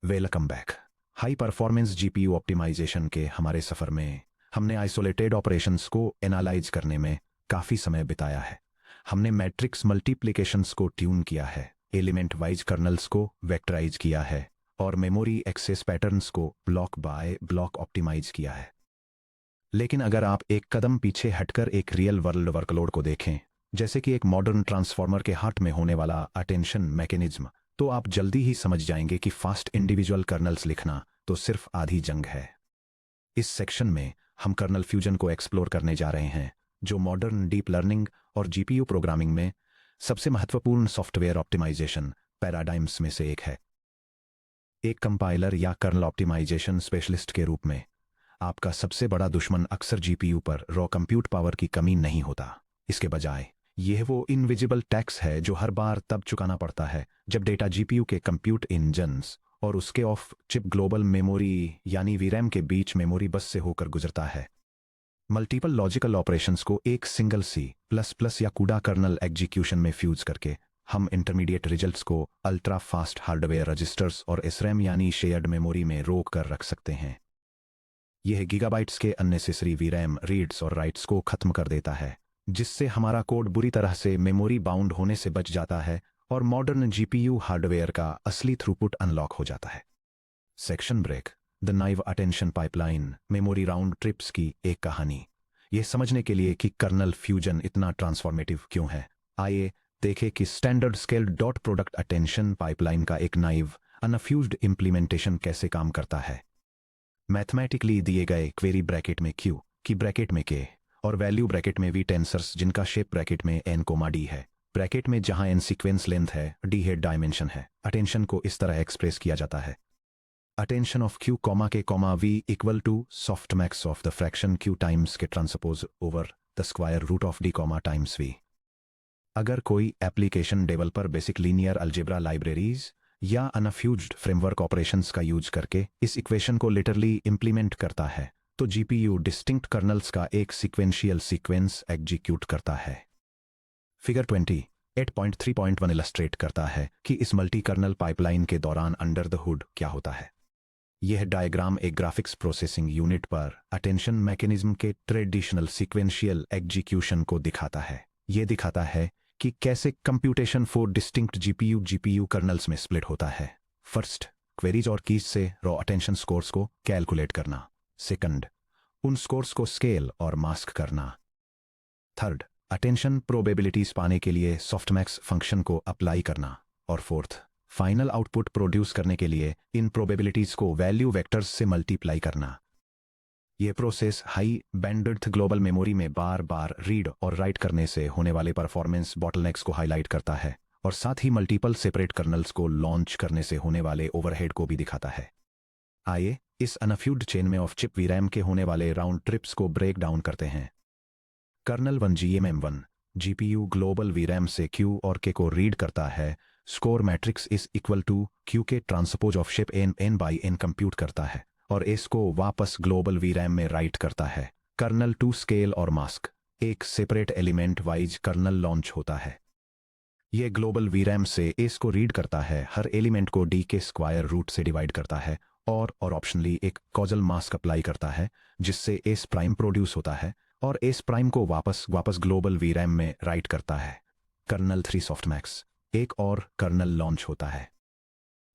Welcome back. High performance GPU optimisation के हमारे सफ़र में हमने आइसोलेटेड ऑपरेशंस को एनालाइज करने में काफ़ी समय बिताया है। हमने मैट्रिक्स मल्टीप्लिकेशंस को ट्यून किया है, एलिमेंट वाइज कर्नल्स को वेक्टराइज किया है और मेमोरी एक्सेस पैटर्न्स को ब्लॉक बाय ब्लॉक ऑप्टिमाइज किया है। लेकिन अगर आप एक कदम पीछे हटकर एक रियल वर्ल्ड वर्कलोड को देखें, जैसे कि एक मॉडर्न ट्रांसफॉर्मर के हार्ट में होने वाला अटेंशन मैकेनिज्म, तो आप जल्दी ही समझ जाएंगे कि फास्ट इंडिविजुअल कर्नल्स लिखना तो सिर्फ आधी जंग है। इस सेक्शन में हम कर्नल फ्यूजन को एक्सप्लोर करने जा रहे हैं, जो मॉडर्न डीप लर्निंग और जीपीयू प्रोग्रामिंग में सबसे महत्वपूर्ण सॉफ्टवेयर ऑप्टिमाइजेशन पैराडाइम्स में से एक है। एक कंपाइलर या कर्नल ऑप्टिमाइजेशन स्पेशलिस्ट के रूप में आपका सबसे बड़ा दुश्मन अक्सर जीपीयू पर रॉ कंप्यूट पावर की कमी नहीं होता। इसके बजाय यह वो इनविजिबल टैक्स है जो हर बार तब चुकाना पड़ता है जब डेटा जीपीयू के कंप्यूट इंजन्स और उसके ऑफ चिप ग्लोबल मेमोरी यानी वीरैम के बीच मेमोरी बस से होकर गुजरता है। मल्टीपल लॉजिकल ऑपरेशंस को एक सिंगल C++ या कूडा कर्नल एग्जीक्यूशन में फ्यूज करके हम इंटरमीडिएट रिजल्ट्स को अल्ट्रा फास्ट हार्डवेयर रजिस्टर्स और SRAM यानी शेयर्ड मेमोरी में रोक कर रख सकते हैं। यह गीगाबाइट्स के अननेसेसरी वीरैम रीड्स और राइट्स को खत्म कर देता है, जिससे हमारा कोड बुरी तरह से मेमोरी बाउंड होने से बच जाता है और मॉडर्न जीपीयू हार्डवेयर का असली थ्रूपुट अनलॉक हो जाता है। Section break, the naive attention pipeline, memory round trips की एक कहानी। यह समझने के लिए कि कर्नल फ्यूजन इतना ट्रांसफॉर्मेटिव क्यों है, आइए देखें कि standard scale dot product attention pipeline का एक नाइव अनफ्यूज्ड इम्प्लीमेंटेशन कैसे काम करता है। मैथमेटिकली दिए गए क्वेरी ब्रैकेट में Q की ब्रैकेट में K और वैल्यू ब्रैकेट में V टेंसर्स जिनका शेप ब्रैकेट में N कोमा D है, ब्रैकेट में जहां N सीक्वेंस लेंथ है, D हेड डायमेंशन है। अटेंशन को इस तरह एक्सप्रेस किया जाता है: attention of Q comma K comma V equal to softmax of the fraction Q times K transpose over the square root of D coma times V। अगर कोई application developer basic linear algebra libraries या unfused framework operations का use करके इस equation को literally implement करता है, तो जीपीयू डिस्टिंक्ट कर्नल्स का एक सीक्वेंशियल सीक्वेंस एग्जीक्यूट करता है। फिगर 28.3.1 इलस्ट्रेट करता है कि इस मल्टी कर्नल पाइपलाइन के दौरान अंडर द हुड क्या होता है। यह डायग्राम एक ग्राफिक्स प्रोसेसिंग यूनिट पर अटेंशन मैकेनिज्म के ट्रेडिशनल सीक्वेंशियल एग्जीक्यूशन को दिखाता है। यह दिखाता है कि कैसे computation for distinct GPU colonel's में स्प्लिट होता है। फर्स्ट, क्वेरीज और कीज से रॉ अटेंशन स्कोर्स को कैलकुलेट करना। सेकंड, उन स्कोर्स को स्केल और मास्क करना। थर्ड, अटेंशन प्रोबेबिलिटीज पाने के लिए सॉफ्टमैक्स फंक्शन को अप्लाई करना। और फोर्थ, फाइनल आउटपुट प्रोड्यूस करने के लिए इन प्रोबेबिलिटीज को वैल्यू वेक्टर्स से मल्टीप्लाई करना। यह process high bandwidth global memory में बार बार रीड और राइट करने से होने वाले परफॉर्मेंस बॉटलनेक्स को हाईलाइट करता है और साथ ही मल्टीपल सेपरेट कर्नल्स को लॉन्च करने से होने वाले ओवरहेड को भी दिखाता है। आइए इस अनफ्यूज्ड चेन में ऑफ चिप वीरैम के होने वाले राउंड ट्रिप्स को ब्रेक डाउन करते हैं। कर्नल 1 GMM1 जीपीयू ग्लोबल वीरैम से Q और K को रीड करता है। Score matrix is equal to Q के transpose of shape N by N compute करता है और इसको वापस ग्लोबल वीरैम में राइट करता है। कर्नल 2 स्केल और मास्क, एक separate element wise kernel launch होता है। यह ग्लोबल वीरैम से एस को रीड करता है, हर एलिमेंट को D के स्क्वायर रूट से डिवाइड करता है और ऑप्शनली एक कॉजल मास्क अप्लाई करता है, जिससे एस प्राइम प्रोड्यूस होता है और एस प्राइम को वापस ग्लोबल वीरैम में राइट करता है। कर्नल 3 सॉफ्टमैक्स, एक और कर्नल लॉन्च होता है।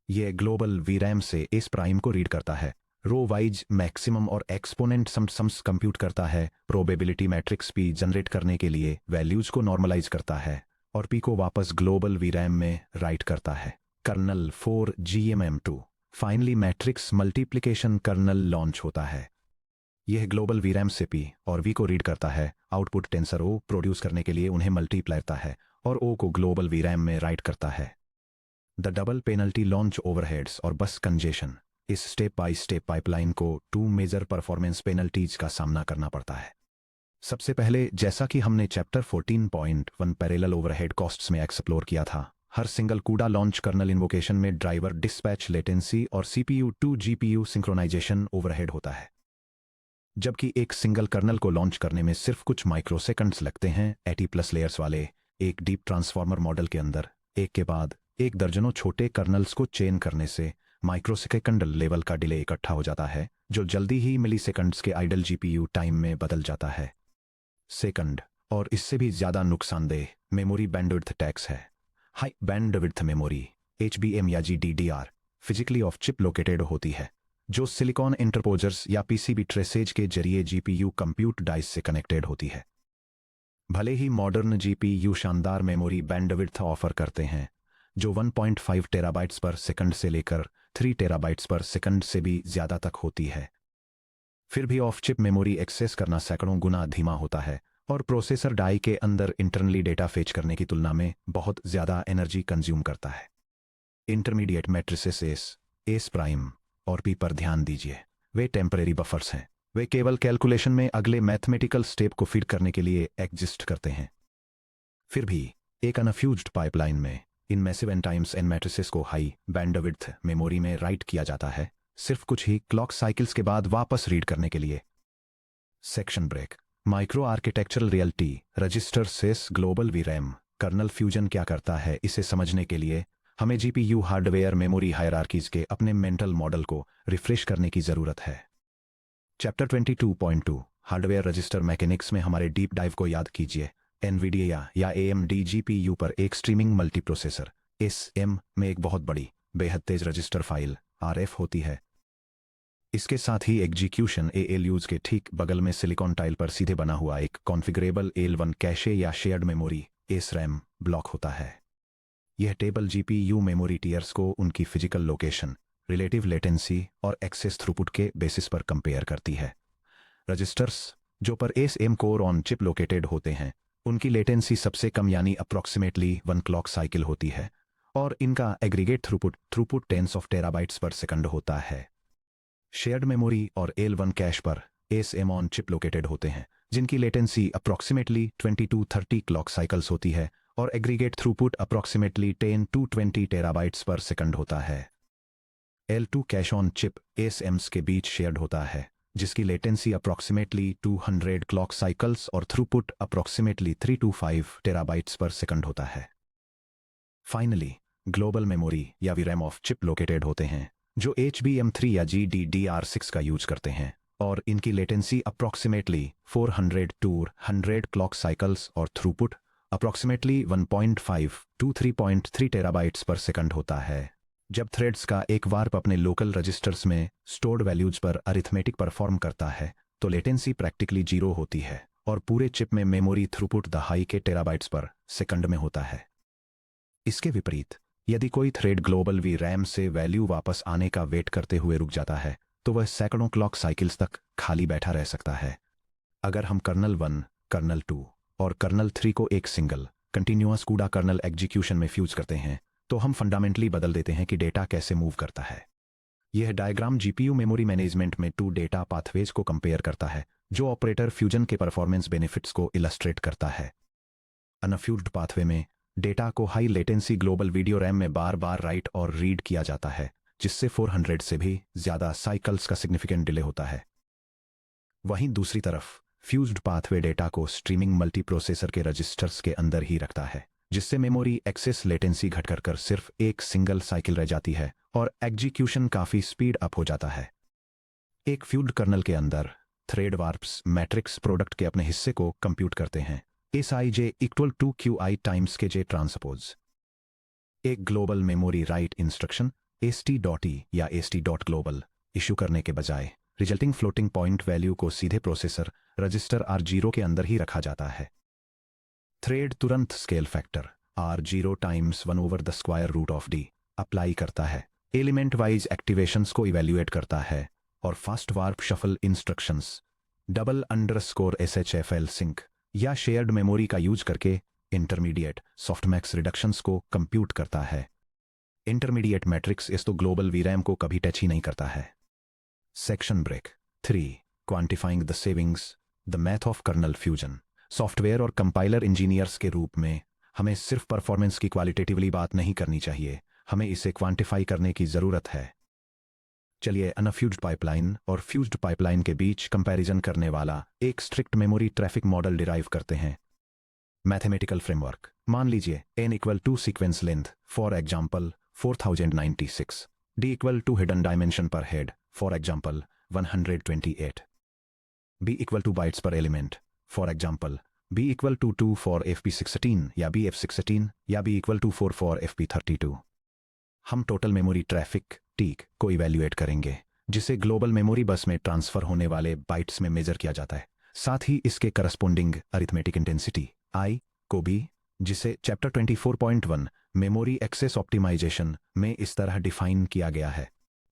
यह ग्लोबल वीरैम से एस प्राइम को रीड करता है, रो वाइज मैक्सिमम और एक्सपोनेंट सम्स कंप्यूट करता है, प्रोबेबिलिटी मैट्रिक्स P जनरेट करने के लिए वैल्यूज को नॉर्मलाइज करता है और P को वापस ग्लोबल वीरैम में राइट करता है। Kernel 4 GMM2 finally matrix multiplication kernel launch होता है। यह ग्लोबल वीरैम से P और V को रीड करता है, आउटपुट टेंसर O प्रोड्यूस करने के लिए उन्हें मल्टीप्लाई करता है और O को ग्लोबल वीरैम में राइट करता है। The double penalty launch overheads और बस कंजेशन, इस स्टेप बाय स्टेप पाइपलाइन को 2 मेजर परफॉर्मेंस पेनल्टीज का सामना करना पड़ता है। सबसे पहले, जैसा कि हमने चैप्टर 14.1 पैरेलल ओवरहेड कॉस्ट्स में एक्सप्लोर किया था, हर single CUDA launch kernel invocation में ड्राइवर डिस्पैच लेटेंसी और CPU to GPU synchronisation overhead होता है। जबकि एक सिंगल कर्नल को लॉन्च करने में सिर्फ कुछ माइक्रोसेकंड्स लगते हैं, 80+ लेयर्स वाले एक डीप ट्रांसफॉर्मर मॉडल के अंदर एक के बाद एक दर्जनों छोटे कर्नल्स को चेन करने से माइक्रोसेकंड लेवल का डिले इकट्ठा हो जाता है जो जल्दी ही मिलीसेकंड्स के आइडल जीपीयू टाइम में बदल जाता है। सेकंड और इससे भी ज़्यादा नुकसानदेह मेमोरी बैंडविड्थ टैक्स है। हाई बैंडविड्थ मेमोरी HBM या GDDR physically of chip located होती है जो सिलिकॉन इंटरपोजर्स या PCB ट्रेसेज के जरिए GPU कंप्यूट डाइस से कनेक्टेड होती है। भले ही मॉडर्न GPU शानदार मेमोरी बैंडविड्थ ऑफर करते हैं जो 1.5 टेराबाइट्स पर सेकंड से लेकर 3 टेराबाइट्स पर सेकंड से भी ज़्यादा तक होती है, फिर भी ऑफ चिप मेमोरी एक्सेस करना सैकड़ों गुना धीमा होता है और प्रोसेसर डाई के अंदर इंटरनली डेटा फेच करने की तुलना में बहुत ज़्यादा एनर्जी कंज्यूम करता है। इंटरमीडिएट मैट्रिसेस एस प्राइम और पी पर ध्यान दीजिए, वे टेम्परेरी बफर्स हैं। वे केवल कैलकुलेशन में अगले मैथमेटिकल स्टेप को फीड करने के लिए एग्जिस्ट करते हैं। फिर भी एक अनफ्यूज्ड पाइपलाइन में इन massive n times n matrices को हाई बैंडविड्थ मेमोरी में राइट किया जाता है सिर्फ कुछ ही क्लॉक साइकिल्स के बाद वापस रीड करने के लिए। Section break. Micro architectural reality registers global VRAM kernel fusion क्या करता है, इसे समझने के लिए हमें GPU हार्डवेयर मेमोरी हायरार्कीज के अपने मेंटल मॉडल को रिफ्रेश करने की ज़रूरत है। चैप्टर 22.2 हार्डवेयर रजिस्टर मैकेनिक्स में हमारे डीप डाइव को याद कीजिए। NVIDIA या AMD GPU पर एक स्ट्रीमिंग मल्टीप्रोसेसर SM में एक बहुत बड़ी बेहद तेज रजिस्टर फाइल RF होती है। इसके साथ ही एग्जीक्यूशन ALUs के ठीक बगल में सिलिकॉन टाइल पर सीधे बना हुआ एक कॉन्फ़िगरेबल AL1 कैशे या शेयर्ड मेमोरी SRAM ब्लॉक होता है। यह टेबल GPU मेमोरी टीयर्स को उनकी फिजिकल लोकेशन, रिलेटिव लेटेंसी और एक्सेस थ्रूपुट के बेसिस पर कंपेयर करती है। रजिस्टर्स जो पर SM core on chip located होते हैं उनकी लेटेंसी सबसे कम यानी अप्रॉक्सीमेटली 1 क्लॉक साइकिल होती है और इनका aggregate throughput tens of terabytes per second होता है। शेयर्ड मेमोरी और AL1 कैश पर SM ऑन चिप लोकेटेड होते हैं जिनकी latency approximately 20 to 30 clock cycles होती है और aggregate throughput approximately 10 to 20 terabytes per second होता है। L2 cash on chip ASMs के बीच शेयर्ड होता है जिसकी लेटेंसी अप्रॉक्सीमेटली 200 क्लॉक साइकिल्स और throughput approximately 3 to 5 terabytes per second होता है। फाइनली ग्लोबल मेमोरी या वीरैम ऑफ चिप लोकेटेड होते हैं जो HBM3 या GDDR6 का यूज करते हैं और इनकी latency approximately 400 to 100 clock cycles और throughput approximately 1.5 to 3.3 terabytes per second होता है। जब थ्रेड्स का एक वार्प अपने लोकल रजिस्टर्स में स्टोर्ड वैल्यूज पर अरिथमेटिक परफॉर्म करता है तो लेटेंसी प्रैक्टिकली 0 होती है और पूरे चिप में मेमोरी थ्रूपुट दहाई के टेराबाइट्स पर सेकंड में होता है। इसके विपरीत यदि कोई थ्रेड ग्लोबल वीरैम से वैल्यू वापस आने का वेट करते हुए रुक जाता है तो वह सैकड़ों क्लॉक साइकिल्स तक खाली बैठा रह सकता है। अगर हम कर्नल 1, कर्नल 2 और कर्नल 3 को एक सिंगल कंटिन्यूअस कूड़ा कर्नल एग्जीक्यूशन में फ्यूज करते हैं तो हम फंडामेंटली बदल देते हैं कि डेटा कैसे मूव करता है। यह डायग्राम GPU मेमोरी मैनेजमेंट में 2 डेटा पाथवेज को कंपेयर करता है जो ऑपरेटर फ्यूजन के परफॉर्मेंस बेनिफिट्स को इलस्ट्रेट करता है। अनफ्यूज्ड पाथवे में डेटा को high latency global video RAM में बार बार राइट और रीड किया जाता है जिससे 400 से भी ज़्यादा साइकिल्स का सिग्निफिकेंट डिले होता है। वहीं दूसरी तरफ फ्यूज्ड पाथवे डेटा को स्ट्रीमिंग मल्टीप्रोसेसर के रजिस्टर्स के अंदर ही रखता है जिससे मेमोरी एक्सेस लेटेंसी घटकर कर सिर्फ एक सिंगल साइकिल रह जाती है और एग्जीक्यूशन काफ़ी स्पीड अप हो जाता है। एक फ्यूज्ड कर्नल के अंदर थ्रेड वार्प्स मैट्रिक्स प्रोडक्ट के अपने हिस्से को कंप्यूट करते हैं Sij equal to QI times K J transpose. एक global memory write instruction st.e या st.global इशू करने के बजाय रिजल्टिंग फ्लोटिंग पॉइंट वैल्यू को सीधे प्रोसेसर रजिस्टर R0 के अंदर ही रखा जाता है। थ्रेड तुरंत scale factor R0 times 1/√d apply करता है, एलिमेंट वाइज एक्टिवेशंस को इवैल्यूएट करता है और fast warp shuffle instructions $SHFL sync या शेयर्ड मेमोरी का यूज करके इंटरमीडिएट सॉफ्टमैक्स रिडक्शंस को कंप्यूट करता है। इंटरमीडिएट मैट्रिक्स इस तो ग्लोबल वीरैम को कभी टच ही नहीं करता है। Section break 3 quantifying the savings the math of kernel fusion. Software और कंपाइलर इंजीनियर्स के रूप में हमें सिर्फ परफॉर्मेंस की क्वालिटेटिवली बात नहीं करनी चाहिए, हमें इसे क्वांटिफाई करने की ज़रूरत है। चलिए अनफ्यूज्ड पाइपलाइन और फ्यूज्ड पाइपलाइन के बीच कंपैरिजन करने वाला एक strict memory traffic model derive करते हैं। मैथमेटिकल फ्रेमवर्क मान लीजिए n equal to sequence length for example 4096 D equal to hidden dimension per head, for example 128. B equal to bytes per element, for example B equal to 2 for FP16 या BF16 या B equal to 4 for FP32. हम total memory traffic teak को evaluate करेंगे जिसे global memory बस में transfer होने वाले बाइट्स में मेजर किया जाता है, साथ ही इसके करस्पोंडिंग अरिथमेटिक इंटेंसिटी आई को भी, जिसे चैप्टर 24.1 मेमोरी एक्सेस ऑप्टिमाइजेशन में इस तरह डिफाइन किया गया है.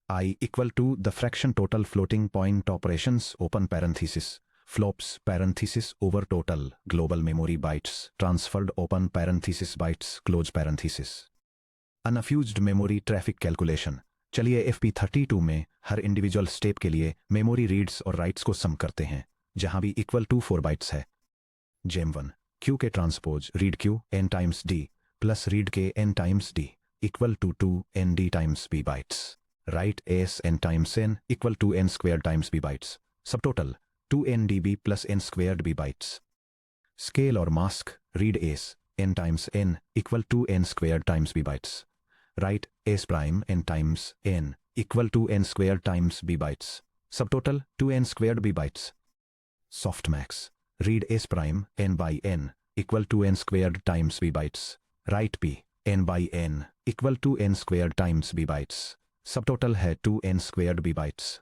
I equal to the fraction total floating point operations open parenthesis flops parenthesis over total global memory bytes transferred open parenthesis bytes close parenthesis. Unfused memory traffic calculation. चलिए FP32 में हर individual step के लिए memory reads और rights को सम करते हैं जहां भी इक्वल टू 4 बाइट्स है. जेम1 Q के transpose read Q n times D plus read K n times D equal to 2 n D times B bytes. Write S n times n equal to n square times B bytes. Subtotal 2 n dB plus n squared B bytes. Scale और mask read S n times n equal to n squared times B bytes. Write S prime n times n equal to n square times B bytes. Subtotal 2 n squared B bytes. Softmax read S prime n by n equal to n squared times B bytes. Write P n by n equal to n squared times B bytes. Subtotal है 2 n squared B bytes.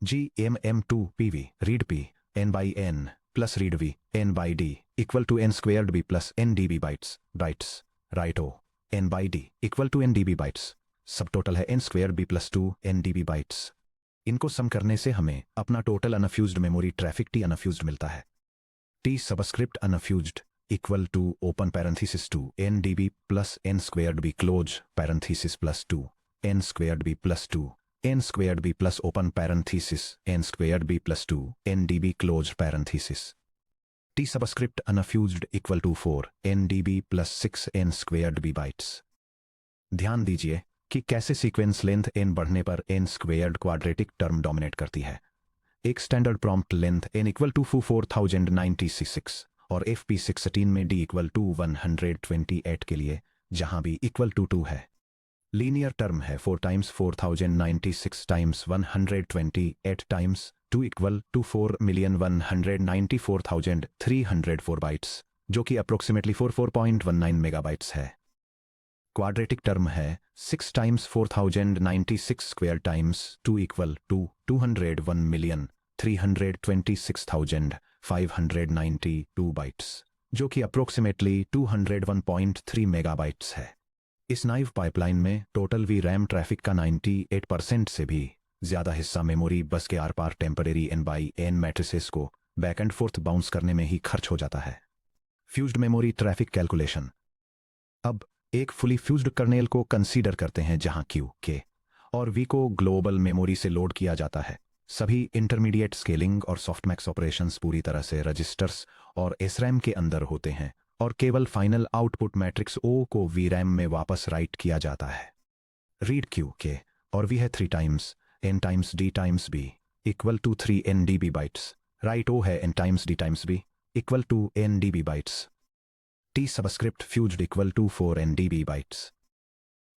GMM2 PV read P n by n plus read V n by D equal to n squared B plus n dB bytes. Bytes. Write O n by D equal to n dB bytes. Subtotal है n squared B plus 2 n dB bytes. इनको sum करने से हमें अपना total unfused memory traffic T unfused मिलता है. T subscript unfused equal to open parenthesis 2 n dB plus n squared B close parenthesis plus 2 n squared b plus 2 n squared b plus open parenthesis n squared b plus 2 n dB closed parenthesis. T subscript unfused equal to 4 n dB plus 6 n squared b bytes. ध्यान दीजिए कि कैसे sequence length n बढ़ने पर n squared quadratic term dominate करती है. एक standard prompt length n equal to 4096 और FP16 में d इक्वल टू 128 के लिए जहां b इक्वल टू 2 है. लीनियर टर्म है 4 times 4096 times 128 times 2 equal to 4,194,304 bytes, जो कि अप्रोक्सीमेटली 44.19 मेगाबाइट्स है. क्वाड्रेटिक टर्म है 6 times 4096 square times 2 equal to 201,326,592 bytes, जो कि अप्रोक्सीमेटली 201.3 मेगाबाइट्स है. इस नाइव पाइपलाइन में टोटल वी रैम ट्रैफिक का 98% से भी ज्यादा हिस्सा मेमोरी बस के आर पार temporary n by n matrices को बैक एंड फोर्थ बाउंस करने में ही खर्च हो जाता है. Fused memory traffic calculation. अब एक फुली फ्यूज्ड कर्नेल को कंसीडर करते हैं जहां Q, K और V को ग्लोबल मेमोरी से लोड किया जाता है. सभी इंटरमीडिएट स्केलिंग और सॉफ्टमैक्स ऑपरेशंस पूरी तरह से रजिस्टर्स और SRAM के अंदर होते हैं और केवल फाइनल आउटपुट मैट्रिक्स O को VRAM में वापस राइट किया जाता है. रीड Q, K और V है 3 times n times D times B equal to 3 n dB bytes. Write O है n times D times B equal to n dB bytes. T subscript fused equal to 4 n dB bytes.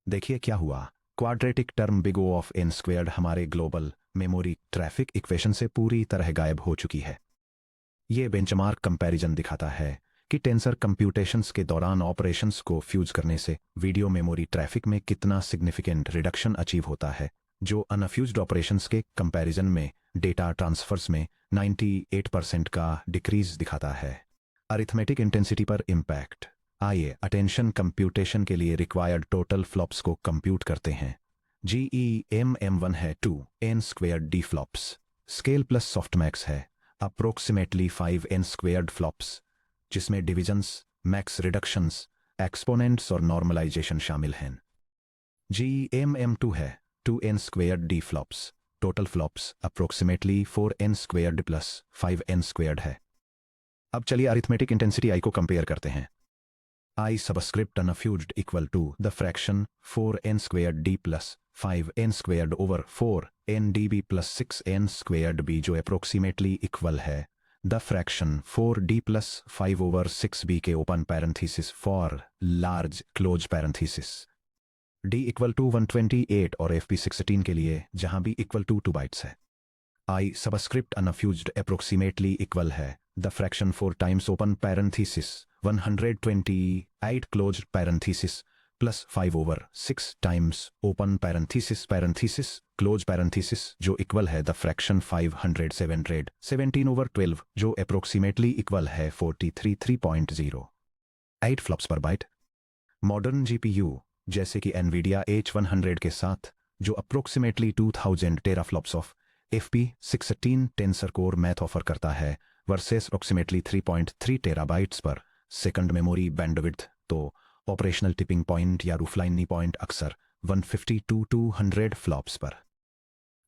देखिए क्या हुआ. Quadratic term big O of n squared हमारे global memory traffic equation से पूरी तरह गायब हो चुकी है. ये बेंचमार्क कंपैरिजन दिखाता है कि टेंसर कंप्यूटेशंस के दौरान ऑपरेशंस को फ्यूज करने से वीडियो मेमोरी ट्रैफिक में कितना सिग्निफिकेंट रिडक्शन अचीव होता है, जो अनफ्यूज्ड ऑपरेशंस के कंपैरिजन में डेटा ट्रांसफर्स में 98% का डिक्रीज दिखाता है. अरिथमेटिक इंटेंसिटी पर इम्पैक्ट. आइए अटेंशन कंप्यूटेशन के लिए रिक्वायर्ड टोटल फ्लॉप्स को कंप्यूट करते हैं. GEMM1 है 2 n squared D flops. Scale plus softmax है अप्रोक्सीमेटली 5 n स्क्वेयर्ड फ्लॉप्स, जिसमें डिविजन्स, मैक्स रिडक्शंस, एक्सपोनेंट्स और नॉर्मलाइजेशन शामिल हैं. GEMM2 है 2 n squared D flops. Total flops approximately 4 n squared plus 5 n squared है. अब चलिए अरिथमेटिक इंटेंसिटी I को कंपेयर करते हैं. I subscript unfused equal to the fraction 4 n squared D plus 5 n squared over 4 n dB plus 6 n squared B, जो approximately equal है the fraction 4D plus 5 over 6B के open parenthesis for large close parenthesis. D equal to 128 और FP16 के लिए जहां B equal to 2 bytes है। आई subscript unfused approximately equal है the fraction 4 times open parenthesis 128 close parenthesis plus 5/6 times open parenthesis close parenthesis जो equal है the fraction 500 जो approximately equal है 43.3.0 फ्लॉप्स पर बाइट। मॉडर्न GPU जैसे कि NVIDIA H100 के साथ जो approximately 2000 teraflops of FP16 tensor core math offer करता है versus approximately 3.3 terabytes per second memory bandwidth, तो ऑपरेशनल टिपिंग पॉइंट या रूफलाइन पॉइंट अक्सर 150 to 200 फ्लॉप्स पर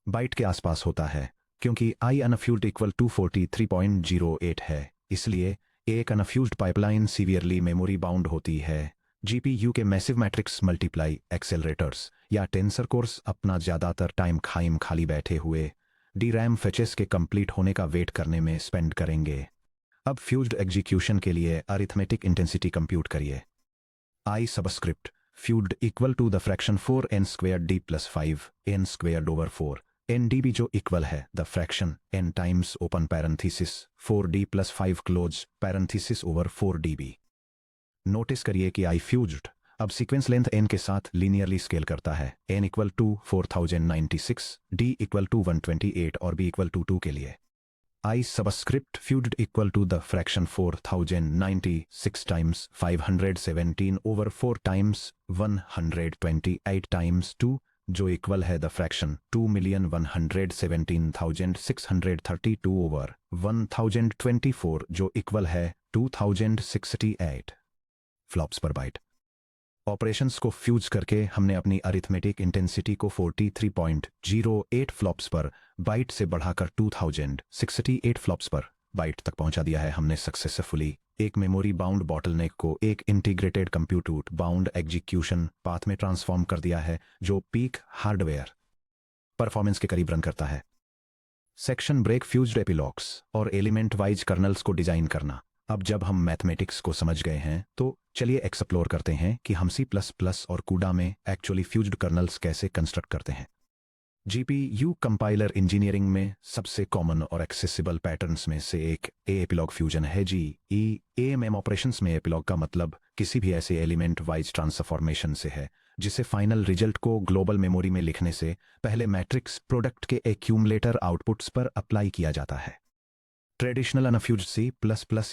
बाइट के आसपास होता है। क्योंकि आई अनफ्यूज्ड इक्वल टू 43.08 है, इसलिए एक unfused pipeline severely memory bound होती है। GPU के मैसिव मैट्रिक्स मल्टीप्लाई एक्सेलरेटर्स या टेंसर कोर्स अपना ज़्यादातर टाइम खाली बैठे हुए DRAM फेचेस के कंप्लीट होने का वेट करने में स्पेंड करेंगे। अब फ्यूज्ड एग्जीक्यूशन के लिए अरिथमेटिक इंटेंसिटी कंप्यूट करिए। I subscript fused equal to the fraction 4n² d + 5n² 4 जो इक्वल है the fraction n times open parenthesis 4d + 5 close parenthesis over 4db। Notice करिए कि आई फ्यूज्ड अब सीक्वेंस लेंथ n के साथ linearly scale करता है। n equal to 4096, d equal to 128 और b इक्वल टू 2 के लिए। I subscript fused equal to the fraction 4096 times 517 over 4 times 128 times 2 जो इक्वल है द फ्रैक्शन 2,117,632 ओवर 1024 जो इक्वल है 2068 फ्लॉप्स पर बाइट। ऑपरेशंस को फ्यूज करके हमने अपनी अरिथमेटिक इंटेंसिटी को 43.08 फ्लॉप्स पर बाइट से बढ़ाकर 2068 फ्लॉप्स पर बाइट तक पहुंचा दिया है। हमने सक्सेसफुली एक मेमोरी बाउंड बॉटलनेक को एक integrated compute bound execution path में ट्रांसफॉर्म कर दिया है जो पीक हार्डवेयर परफॉर्मेंस के करीब रन करता है। सेक्शन ब्रेक फ्यूज्ड एपिलॉग्स और एलिमेंट वाइज कर्नल्स को डिजाइन करना। अब जब हम मैथमेटिक्स को समझ गए हैं तो चलिए एक्सप्लोर करते हैं कि हम C++ और CUDA में एक्चुअली फ्यूज्ड कर्नल्स कैसे कंस्ट्रक्ट करते हैं। GPU कंपाइलर इंजीनियरिंग में सबसे कॉमन और एक्सेसिबल पैटर्न्स में से एक एपिलॉग फ्यूजन है। GEAMM ऑपरेशंस में एपिलॉग का मतलब किसी भी ऐसे एलिमेंट वाइज ट्रांसफॉर्मेशन से है जिसे फाइनल रिजल्ट को ग्लोबल मेमोरी में लिखने से पहले मैट्रिक्स प्रोडक्ट के एक्यूमुलेटर आउटपुट्स पर अप्लाई किया जाता है। ट्रेडिशनल अनफ्यूज्ड C++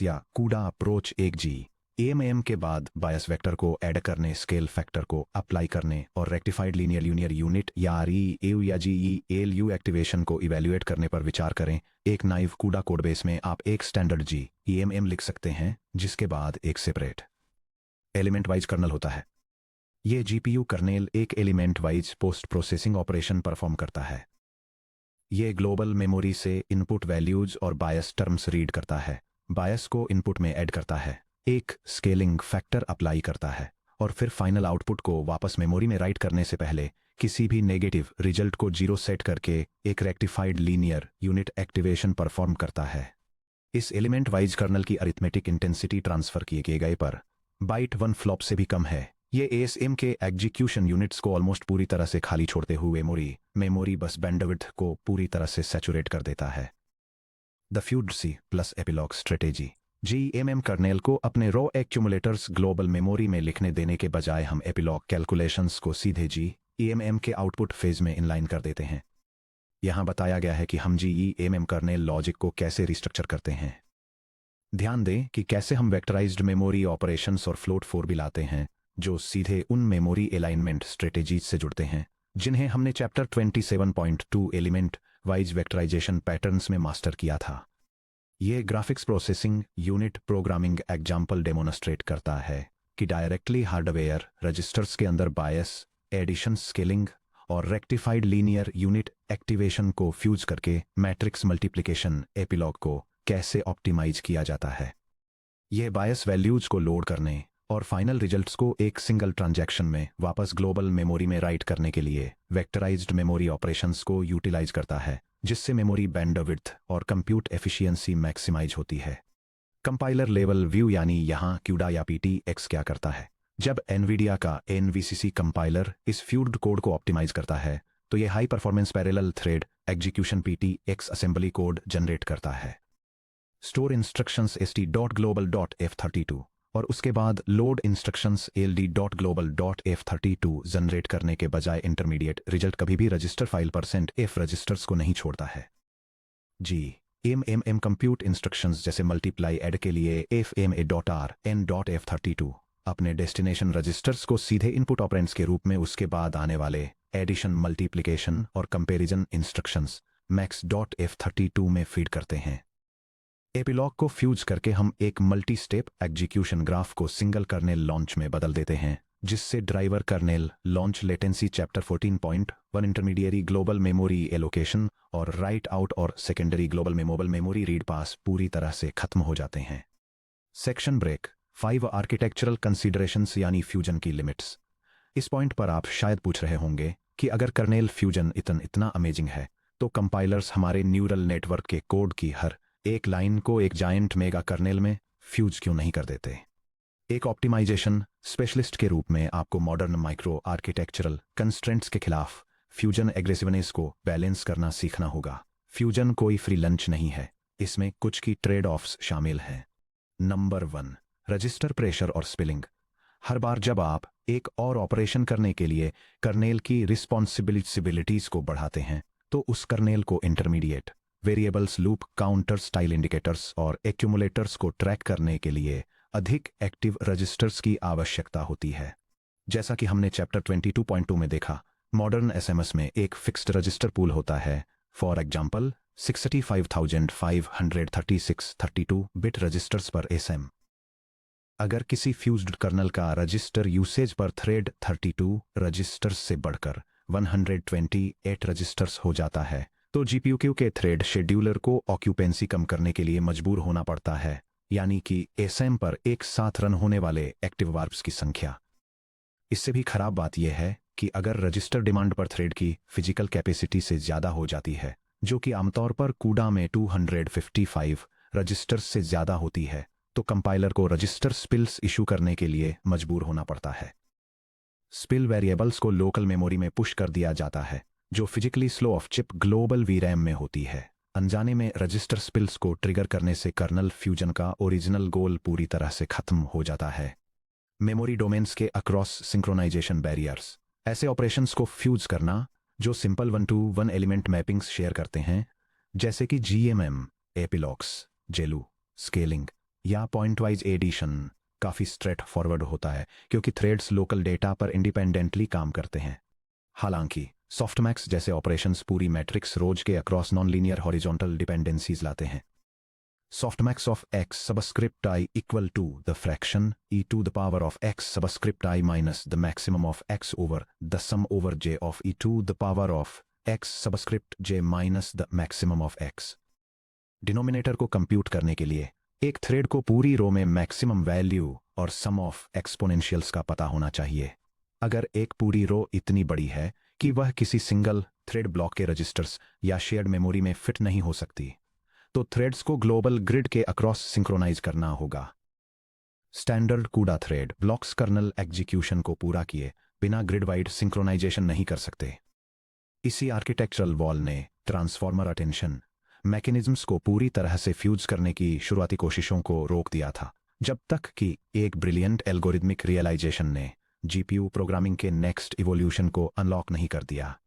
या CUDA अप्रोच एक GEAMM के बाद बायस वेक्टर को ऐड करने, स्केल फैक्टर को अप्लाई करने और रेक्टिफाइड लीनियर यूनिट या REAU या GEALU एक्टिवेशन को इवेल्युएट करने पर विचार करें। एक नाइव CUDA कोडबेस में आप एक स्टैंडर्ड GEAMM लिख सकते हैं जिसके बाद एक सेपरेट एलिमेंट वाइज कर्नल होता है। ये GPU कर्नेल एक element wise post processing operation perform करता है। ये ग्लोबल मेमोरी से इनपुट वैल्यूज और बायस टर्म्स रीड करता है, बायस को इनपुट में ऐड करता है, एक स्केलिंग फैक्टर अप्लाई करता है और फिर फाइनल आउटपुट को वापस मेमोरी में राइट करने से पहले किसी भी नेगेटिव रिजल्ट को 0 सेट करके एक rectified linear unit activation perform करता है। इस एलिमेंट वाइज कर्नल की अरिथमेटिक इंटेंसिटी ट्रांसफर किए गए पर बाइट 1 फ्लॉप से भी कम है। ये ASM के एग्जीक्यूशन यूनिट्स को ऑलमोस्ट पूरी तरह से खाली छोड़ते हुए मेमोरी बस बैंडविड्थ को पूरी तरह से सैचुरेट कर देता है। The fused C+ epilogue strategy. GEAMM kernel को अपने रॉ एक्यूमुलेटर्स ग्लोबल मेमोरी में लिखने देने के बजाय हम एपिलॉग कैलकुलेशंस को सीधे GEAMM के आउटपुट फेज में इनलाइन कर देते हैं। यहां बताया गया है कि हम GEAMM कर्नेल लॉजिक को कैसे रिस्ट्रक्चर करते हैं। ध्यान दें कि कैसे हम वेक्टराइज्ड मेमोरी ऑपरेशंस और फ्लोट 4 भी लाते हैं जो सीधे उन मेमोरी अलाइनमेंट स्ट्रेटेजीज से जुड़ते हैं जिन्हें हमने चैप्टर 27.2 एलिमेंट वाइज वेक्टराइजेशन पैटर्न्स में मास्टर किया था। ये graphics processing unit programming example demonstrate करता है कि डायरेक्टली हार्डवेयर रजिस्टर्स के अंदर बायस, एडिशन, स्केलिंग और रेक्टिफाइड लीनियर यूनिट एक्टिवेशन को फ्यूज करके मैट्रिक्स मल्टीप्लिकेशन एपिलॉग को कैसे ऑप्टिमाइज किया जाता है। यह बायस वैल्यूज को लोड करने और फाइनल रिजल्ट्स को एक सिंगल ट्रांजैक्शन में वापस ग्लोबल मेमोरी में राइट करने के लिए वेक्टराइज्ड मेमोरी ऑपरेशंस को यूटिलाइज करता है, जिससे मेमोरी बैंडविड्थ और कंप्यूट एफिशिएंसी मैक्सिमाइज होती है। कंपाइलर लेवल व्यू यानी यहाँ CUDA या PTX क्या करता है। जब एनवीडिया का एनवीसीसी कंपाइलर इस फ्यूज्ड कोड को ऑप्टिमाइज करता है तो ये high performance parallel thread execution PTX assembly code generate करता है। स्टोर इंस्ट्रक्शंस st.global.f32 और उसके बाद लोड इंस्ट्रक्शंस ld.global.f32 जनरेट करने के बजाय इंटरमीडिएट रिजल्ट कभी भी रजिस्टर फाइल %f रजिस्टर्स को नहीं छोड़ता है। जी एम कंप्यूट इंस्ट्रक्शंस जैसे मल्टीप्लाई ऐड के लिए fma.r n.f32 अपने डेस्टिनेशन रजिस्टर्स को सीधे इनपुट ऑपरेंड्स के रूप में उसके बाद आने वाले एडिशन मल्टीप्लिकेशन और कंपैरिजन इंस्ट्रक्शंस max.f32 में फीड करते हैं। एपिलॉग को फ्यूज करके हम एक मल्टी स्टेप एग्जीक्यूशन ग्राफ को सिंगल कर्नेल लॉन्च में बदल देते हैं, जिससे driver kernel launch latency chapter 14.1 intermediary global memory allocation और राइट आउट और सेकेंडरी ग्लोबल मेमोरी रीड पास पूरी तरह से खत्म हो जाते हैं। सेक्शन ब्रेक 5 आर्किटेक्चरल कंसीडरेशंस यानी फ्यूजन की लिमिट्स। इस पॉइंट पर आप शायद पूछ रहे होंगे कि अगर कर्नेल फ्यूजन इतना अमेजिंग है तो कंपाइलर्स हमारे न्यूरल नेटवर्क के कोड की हर एक लाइन को एक जायंट मेगा कर्नेल में फ्यूज क्यों नहीं कर देते। एक ऑप्टिमाइजेशन स्पेशलिस्ट के रूप में आपको मॉडर्न माइक्रो आर्किटेक्चरल कंस्ट्रेंट्स के खिलाफ फ्यूजन एग्रेसिवनेस को बैलेंस करना सीखना होगा। फ्यूजन कोई फ्री लंच नहीं है, इसमें कुछ की ट्रेड ऑफ्स शामिल हैं। नंबर 1 रजिस्टर प्रेशर और स्पिलिंग। हर बार जब आप एक और ऑपरेशन करने के लिए कर्नेल की रिस्पॉन्सिबिलिटीज को बढ़ाते हैं तो उस कर्नेल को intermediate variables loop counter style indicators और एक्यूमुलेटर्स को ट्रैक करने के लिए अधिक एक्टिव रजिस्टर्स की आवश्यकता होती है। जैसा कि हमने चैप्टर 22.2 में देखा, मॉडर्न एसएमएस में एक फिक्स्ड रजिस्टर पूल होता है, फॉर एग्जांपल 65,536 32 बिट रजिस्टर्स पर एसएम। अगर किसी फ्यूज्ड कर्नल का रजिस्टर यूसेज पर थ्रेड 32 रजिस्टर्स से बढ़कर 128 रजिस्टर्स हो जाता है तो जीपीयू के थ्रेड शेड्यूलर को ऑक्यूपेंसी कम करने के लिए मजबूर होना पड़ता है, यानी कि एसएम पर एक साथ रन होने वाले एक्टिव वार्प्स की संख्या। इससे भी खराब बात यह है कि अगर रजिस्टर डिमांड पर थ्रेड की फिजिकल कैपेसिटी से ज्यादा हो जाती है, जो कि आमतौर पर कूडा में 255 रजिस्टर्स से ज्यादा होती है, तो कंपाइलर को रजिस्टर स्पिल्स इशू करने के लिए मजबूर होना पड़ता है। स्पिल वेरिएबल्स को लोकल मेमोरी में पुश कर दिया जाता है, जो physically slow of chip global वीरैम में होती है। अनजाने में रजिस्टर स्पिल्स को ट्रिगर करने से कर्नल फ्यूजन का ओरिजिनल गोल पूरी तरह से खत्म हो जाता है। मेमोरी डोमेन्स के अक्रॉस सिंक्रोनाइजेशन बैरियर्स। ऐसे ऑपरेशंस को फ्यूज करना जो simple 1-to-1 element mappings share करते हैं, जैसे कि GMM, एपिलॉक्स, जेलू, स्केलिंग या पॉइंटवाइज एडिशन, काफ़ी स्ट्रेट फॉरवर्ड होता है क्योंकि थ्रेड्स लोकल डेटा पर इंडिपेंडेंटली काम करते हैं। हालांकि सॉफ्टमैक्स जैसे ऑपरेशंस पूरी मैट्रिक्स रोज के across non linear horizontal dependencies लाते हैं। Softmax of x subscript I equal to the fraction e to the power of x subscript I minus the maximum of x over the sum over j of e to the power of x subscript j minus the maximum of x। Denominator को compute करने के लिए एक thread को पूरी रो में maximum value और सम of एक्सपोनेंशियल्स का पता होना चाहिए। अगर एक पूरी रो इतनी बड़ी है कि वह किसी सिंगल थ्रेड ब्लॉक के रजिस्टर्स या शेयर्ड मेमोरी में फिट नहीं हो सकती, तो थ्रेड्स को ग्लोबल ग्रिड के अक्रॉस सिंक्रोनाइज करना होगा। स्टैंडर्ड कूडा थ्रेड ब्लॉक्स कर्नल एग्जीक्यूशन को पूरा किए बिना ग्रिड वाइड सिंक्रोनाइजेशन नहीं कर सकते। इसी आर्किटेक्चरल वॉल ने ट्रांसफॉर्मर अटेंशन मैकेनिज्म्स को पूरी तरह से फ्यूज करने की शुरुआती कोशिशों को रोक दिया था, जब तक कि एक ब्रिलियंट एल्गोरिदमिक रियलाइजेशन ने जीपीयू प्रोग्रामिंग के नेक्स्ट इवोल्यूशन को अनलॉक नहीं कर दिया।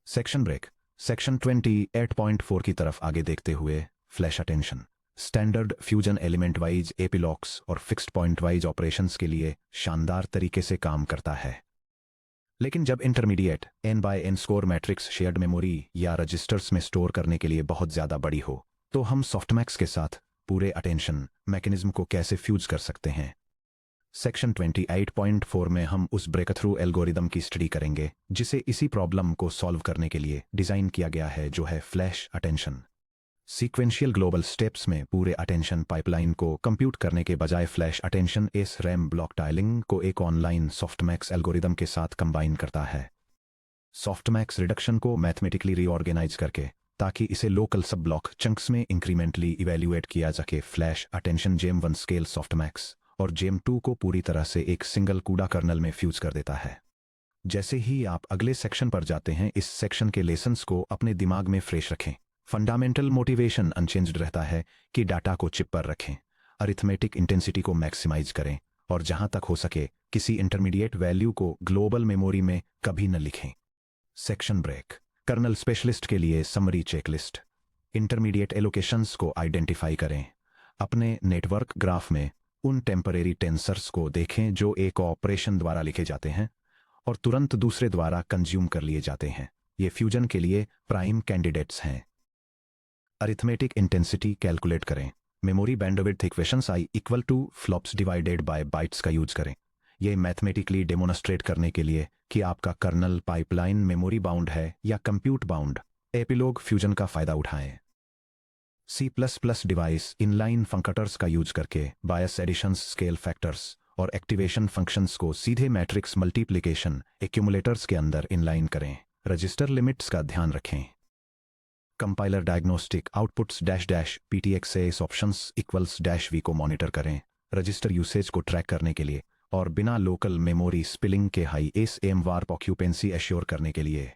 Section break. सेक्शन 28.4 की तरफ आगे देखते हुए, flash attention standard fusion element wise epilogues और फिक्स्ड पॉइंट वाइज ऑपरेशंस के लिए शानदार तरीके से काम करता है। लेकिन जब intermediate n/n score matrix shared memory या रजिस्टर्स में स्टोर करने के लिए बहुत ज्यादा बड़ी हो, तो हम सॉफ्टमैक्स के साथ पूरे अटेंशन मैकेनिज्म को कैसे फ्यूज कर सकते हैं। सेक्शन 28.4 में हम उस ब्रेकथ्रू एल्गोरिदम की स्टडी करेंगे जिसे इसी प्रॉब्लम को सॉल्व करने के लिए डिजाइन किया गया है, जो है flash attention. Sequential global steps में पूरे अटेंशन पाइपलाइन को कंप्यूट करने के बजाय फ्लैश अटेंशन इस रैम ब्लॉक टाइलिंग को एक ऑनलाइन सॉफ्टमैक्स एल्गोरिदम के साथ कंबाइन करता है। सॉफ्टमैक्स रिडक्शन को मैथमेटिकली रीऑर्गेनाइज करके ताकि इसे लोकल सब ब्लॉक चंक्स में इंक्रीमेंटली इवेल्युएट किया जाके flash attention GEMM 1 scale softmax और जेम2 को पूरी तरह से एक सिंगल कूड़ा कर्नल में फ्यूज कर देता है। जैसे ही आप अगले सेक्शन पर जाते हैं, इस सेक्शन के लेसन्स को अपने दिमाग में फ्रेश रखें। फंडामेंटल मोटिवेशन अनचेंज्ड रहता है कि डाटा को चिप पर रखें, अरिथमेटिक इंटेंसिटी को मैक्सिमाइज करें और जहां तक हो सके किसी इंटरमीडिएट वैल्यू को ग्लोबल मेमोरी में कभी न लिखें। Section break. कर्नल स्पेशलिस्ट के लिए समरी चेकलिस्ट। इंटरमीडिएट एलोकेशंस को आइडेंटिफाई करें। अपने नेटवर्क ग्राफ में उन टेम्परेरी टेंसर्स को देखें जो एक ऑपरेशन द्वारा लिखे जाते हैं और तुरंत दूसरे द्वारा कंज्यूम कर लिए जाते हैं। ये फ्यूजन के लिए प्राइम कैंडिडेट्स हैं। अरिथमेटिक इंटेंसिटी कैलकुलेट करें। Memory bandwidth equations I equal to flops divided by bytes का यूज करें। ये मैथमेटिकली डेमोन्स्ट्रेट करने के लिए कि आपका कर्नल पाइपलाइन मेमोरी बाउंड है या कंप्यूट बाउंड। एपिलॉग फ्यूजन का फायदा उठाएं। C++ डिवाइस इनलाइन फंक्टर्स का यूज करके बायस एडिशंस, स्केल फैक्टर्स और एक्टिवेशन फंक्शंस को सीधे मैट्रिक्स मल्टीप्लिकेशन एक्यूमुलेटर्स के अंदर इनलाइन करें। रजिस्टर लिमिट्स का ध्यान रखें। Compiler diagnostic outputs dash dash PTX options equals dash V को मॉनिटर करें रजिस्टर यूसेज को ट्रैक करने के लिए और बिना लोकल मेमोरी स्पिलिंग के high SAM warp occupancy assure करने के लिए।